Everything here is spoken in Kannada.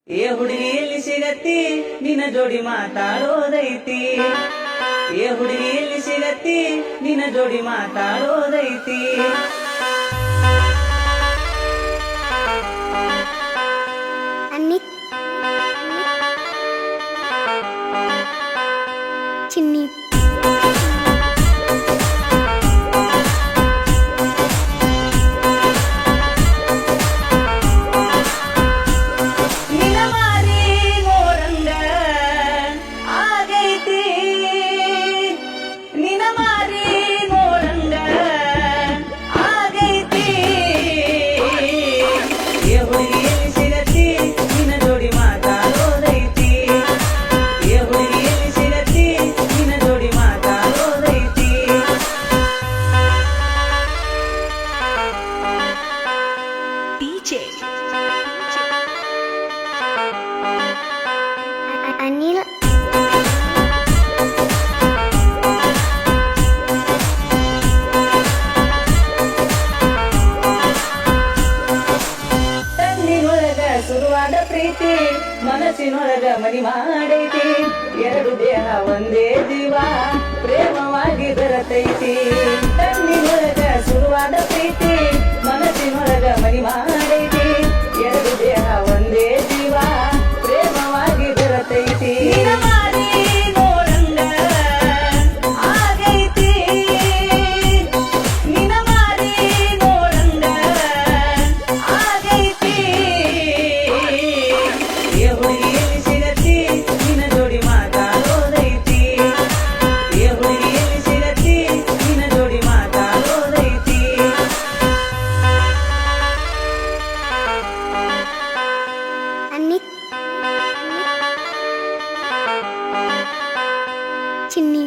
ಏ ಹುಡುಗಿ ಎಲ್ಲಿ ಸಿಗತ್ತಿ ನಿನ್ನ ಜೋಡಿ ಮಾತಾಡೋದೈತಿ. ಏ ಹುಡುಗಿ ಎಲ್ಲಿ ಸಿಗತ್ತಿ ನಿನ್ನ ಜೋಡಿ ಮಾತಾಡೋದೈತಿ. ಚಿನ್ನಿ ನಿನ್ನ ಮಾರಿ ನೋಡಂಗ ಆಗೈತಿ. ನಿನ್ನ ಮಾರಿ ನೋಡಂಗ ಆಗೈತಿ. ಏ ಹುಡುಗಿ ಎಲ್ಲಿ ಸಿಗತ್ತಿ ನಿನ್ನ ಜೋಡಿ ಮಾತಾಡೋದೈತಿ. ಏ ಹುಡುಗಿ ಎಲ್ಲಿ ಸಿಗತ್ತಿ ನಿನ್ನ ಜೋಡಿ ಮಾತಾಡೋದೈತಿ. ಡಿಜೆ ಅನಿಲ್ ತನ್ನಿನೊಳಗ ಶುರುವಾದ ಪ್ರೀತಿ ಮನಸ್ಸಿನೊಳಗ ಮನಿ ಮಾಡೈತಿ. ಎರಡು ದೇಹ ಒಂದೇ ಜೀವ ಪ್ರೇಮವಾಗಿ ಬೆರತೈತಿ. ತನ್ನಿನೊಳಗ ಶುರುವಾದ ಪ್ರೀತಿ ಮನಸ್ಸಿನೊಳಗ ಮನಿ ಮಾಡೈತಿ. ಎರಡು ದೇಹ ಒಂದೇ ಜೀವ ಪ್ರೇಮವಾಗಿ ಬೆರತೈತಿ. ನಿನ್ನ ಮಾರಿ ನೋಡಂಗ ಆಗೈತಿ. ನಿನ್ನ ಮಾರಿ ನೋಡಂಗ ಆಗೈತಿ. ಏ ಹುಡುಗಿ ಎಲ್ಲಿ ಸಿಗತ್ತಿ ನಿನ್ನ ಜೋಡಿ ಮಾತಾಡೋದೈತಿ. ಏ ಹುಡುಗಿ ಎಲ್ಲಿ ಸಿಗತ್ತಿ ನಿನ್ನ ಜೋಡಿ ಮಾತಾಡೋದೈತಿ. ಅನಿಲ್ ಚಿನ್ನಿ